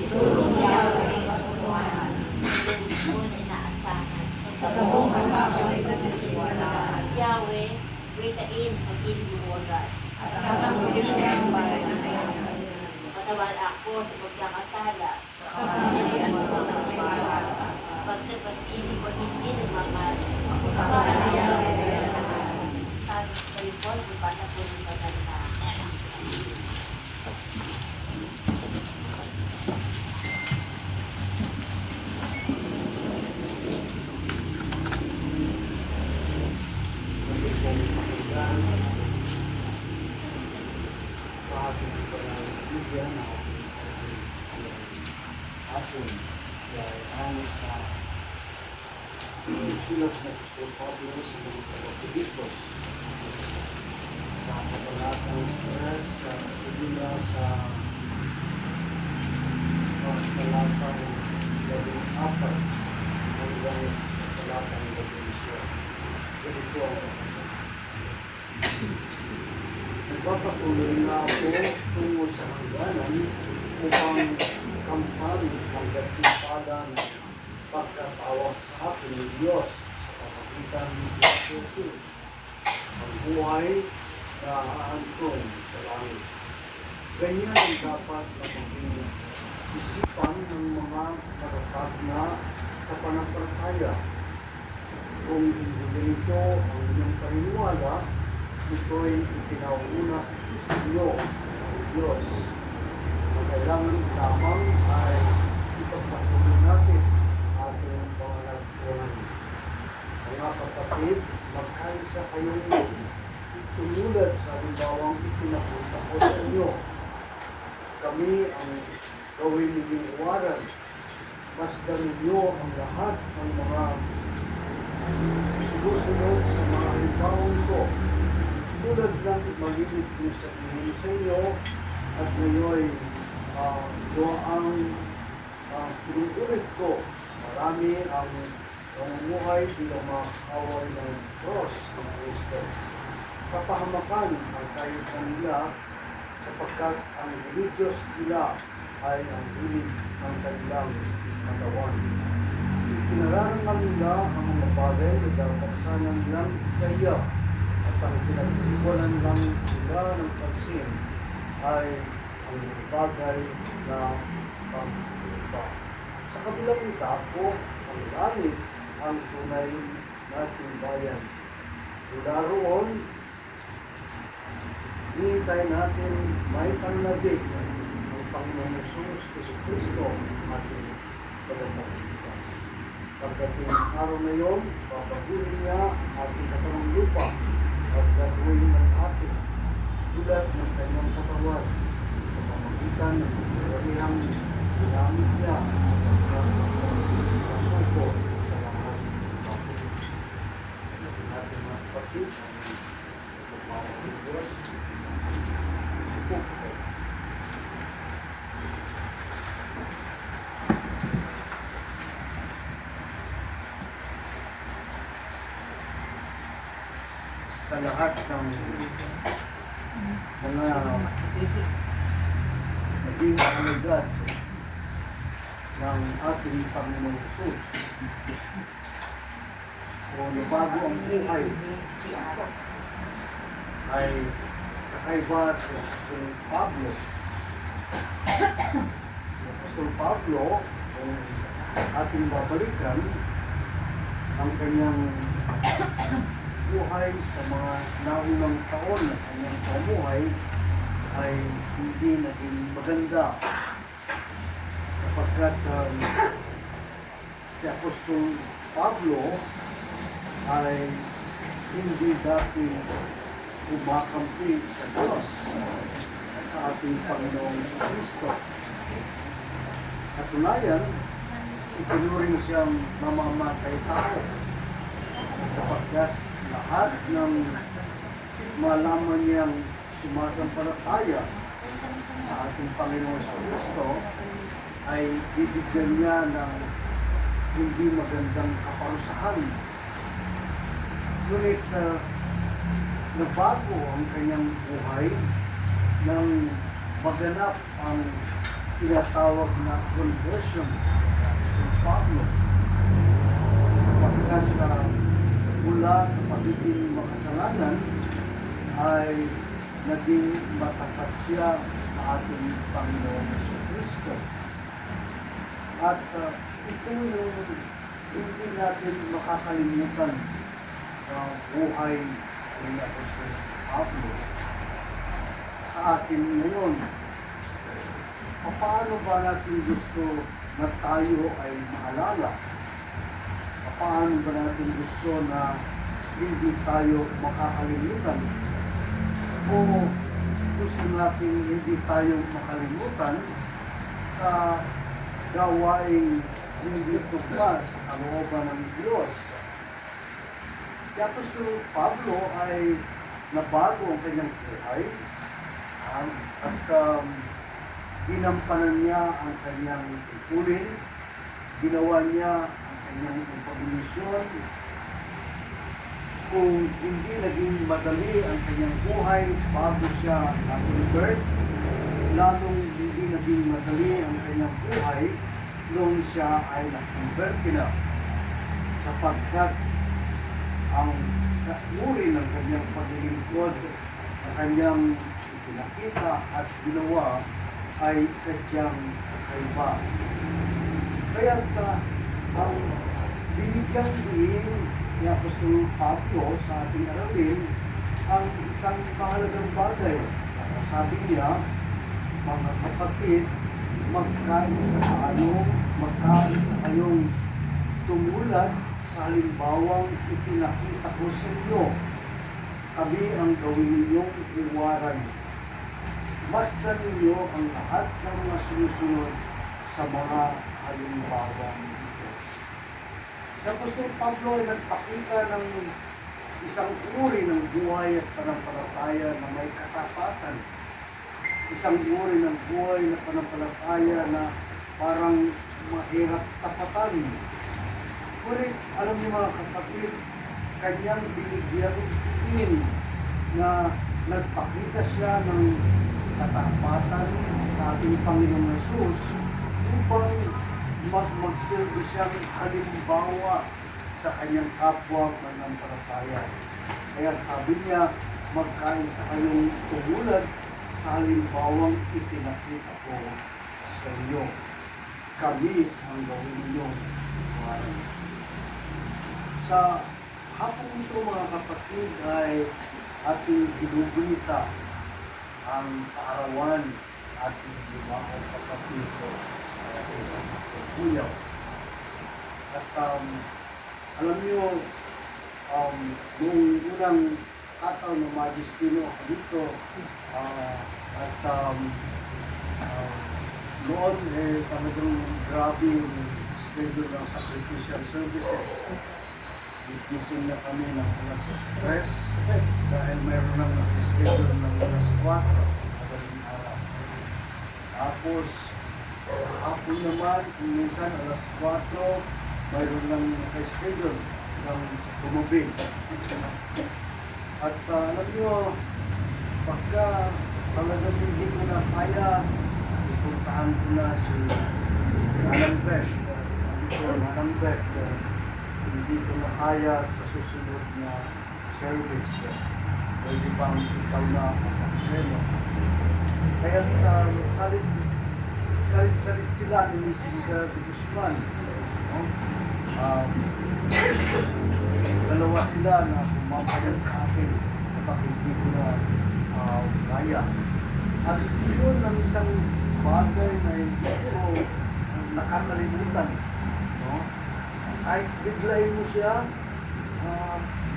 Itulong Yahweh ang katotohanan. Hindi mo na inaasahan. Sa buong pagkakaroon ay pinagtiwalaan. Yahweh, witain ang inyong wagas. At ang ang bayan ng kanyang. Patawad ako sa pagkakasala. Sa sanalian mo ang pagkakasala. Pagkat pag-ibig ko hindi nagmamahal. Ako sa Yahweh ay nagmamahal. Tapos kayo po, ipasa po ng pagkanta. Sulat na Apostol Pablo sa mga Pilipos sa kapalatang 3 sa Biblia sa kapalatang 14 hanggang kapalatang 11. Ganito ang kapasal. Nagpapatuloy na ako tungo sa hangganan upang kampan ang dakipada ng pagkatawag sa akin ng Diyos sa pamagitan ng Jesus, ang buhay na aantong sa langit. Ganyan ang dapat na maging isipan ng mga matatag na sa pananampalataya. Kung hindi ganito ang inyong paniniwala, ito'y ipinauna sa iyo ng Diyos. Ang kailangan lamang ay ipagpatuloy natin ating pangalagpunan. Mga kapatid, magkaisa kayong tumulad sa halimbawang ipinapunta ko sa inyo. Kami ang gawin ninyong iwaran. Masdan ninyo ang lahat ng mga sumusunod sa mga halimbawang ko. Tulad ng malilit ko sa inyo at ngayon ang pinuulit ko. Marami ang namumuhay bilang mga kawal ng cross ng Kristo. Kapahamakan ang kayo kanila sapagkat ang religious nila ay ang hilig ng kanilang katawan. Ikinararangan nila ang mga bagay na dapat sana nilang kaya at ang pinag-iwanan lang nila ng pansin ay ang bagay na pag-iba. Sa kabilang itapo, ang langit ang tunay nating bayan. Mula roon, hinihintay natin may panlabig ng Panginoon Jesus Kristo ating tagapagligtas. Pagdating ng araw na yun, babaguhin niya ating katawang lupa at gagawin ng ating tulad ng kanyang katawan sa pamagitan ng kawarihang ginamit niya at masuko sa lahat ng kapatid. Natin natin mga kapatid ang pagpapawag ng Diyos. Ito po. Sa lahat ng mga naging alagad ng ating Panginoong Jesus o nabago ang buhay ay kakaiba si Apostol Pablo. Si Apostol Pablo, kung ating babalikan, ang kanyang buhay sa mga naunang taon na kanyang pamuhay ay hindi naging maganda sapagkat si Apostol Pablo ay hindi dati kumakampi sa Diyos at sa ating Panginoong Kristo. Katunayan, itinuring siyang mamamatay tao sapagkat lahat ng malaman niyang sumasampalataya sa ating Panginoon Kristo ay bibigyan niya ng hindi magandang kaparusahan. Ngunit nabago ang kanyang buhay nang maganap ang tinatawag na conversion ng Pablo. Sapagkat mula sa pagiging makasalanan ay naging matapat siya sa ating Panginoon Jesucristo. At ito yung hindi natin makakalimutan sa buhay ni Apostol Pablo sa atin ngayon. Paano ba natin gusto na tayo ay maalala? Paano ba natin gusto na hindi tayo makakalimutan? O gusto natin hindi tayo makalimutan sa gawaing hindi tugma sa kalooban ng Diyos? Si Apostol Pablo ay nabago ang kanyang buhay at ginampanan niya ang kanyang tungkulin, ginawa niya ang kanyang pagmisyon. Kung hindi naging madali ang kanyang buhay bago siya na-convert, lalong hindi naging madali ang kanyang buhay nung siya ay na-convert na, sapagkat ang uri ng kanyang paglilingkod na kanyang pinakita at ginawa ay sadyang kakaiba. Kaya ang binigyang diin ni Apostol Pablo sa ating aralin ang isang mahalagang bagay. Sabi niya, mga kapatid, magkaisa kayong tumulad sa halimbawang ipinakita ko sa inyo. Kami ang gawin ninyong iwaran. Masdan ninyo ang lahat ng mga sumusunod sa mga halimbawang ito. Si Apostol Pablo ay nagpakita ng isang uri ng buhay at pananampalataya na may katapatan. Isang uri ng buhay na pananampalataya na parang mahirap tapatan. Ngunit, alam niyo mga kapatid, kanyang binigyang diin na nagpakita siya ng katapatan sa ating Panginoong Hesus upang magsilbi siyang halimbawa sa kanyang kapwa mananampalataya. Kaya sabi niya, magkaisa kayong tumulad sa halimbawang ipinakita ko sa inyo. Kami ang gawin ninyo. Sa hapong ito mga kapatid ay ating ginugunita ang kaarawan ating limang kapatid ko sa Kuyaw. At alam niyo, noong unang kataon ng Magistino ako dito, noon talagang grabe yung schedule ng sacrificial services. Gising na kami ng alas 3 dahil mayroon nang nag-schedule ng alas 4 madaling araw. Tapos sa hapon naman, kung minsan alas 4, mayroon nang nag-schedule ng tumubig. At alam nyo, pagka talagang hindi ko na kaya, ipuntahan ko na si Alambek. Alambek, hindi ko na kaya sa susunod na service. Pwede bang ikaw na akseno? Kaya salit sila ni Mrs. De Guzman. Dalawa sila na pumapayan sa akin kapag hindi ko na kaya. At yun ang isang bagay na hindi ko nakakalimutan. No? Kahit biglayin mo siya,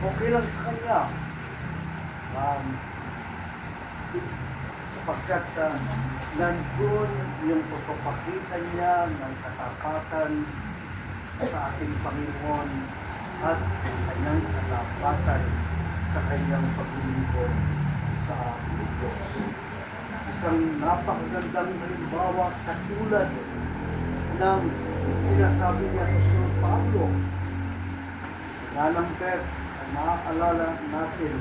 okay lang sa kanya. Sapagkat nandun yung pagpapakita niya ng katapatan sa ating Panginoon at kanyang katapatan sa kanyang paglilingkod sa Diyos. Isang napakagandang halimbawa katulad ng sinasabi ni Apostol Pablo. Nalampet, ang maaalala natin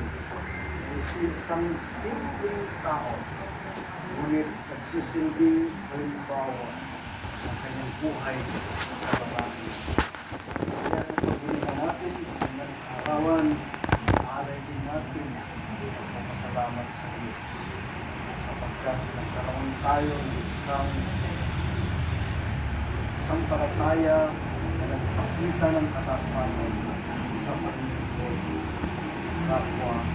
ay isang simpleng tao ngunit nagsisilbing halimbawa ang kanyang buhay sa babae. Kaya sa paghilinga natin sa kanyang arawan, alay din natin ang magpasalamat sa Diyos sapagkat nagkaroon tayo ng isang palataya na nagpakita ng katapangan sa Panginoon kapwa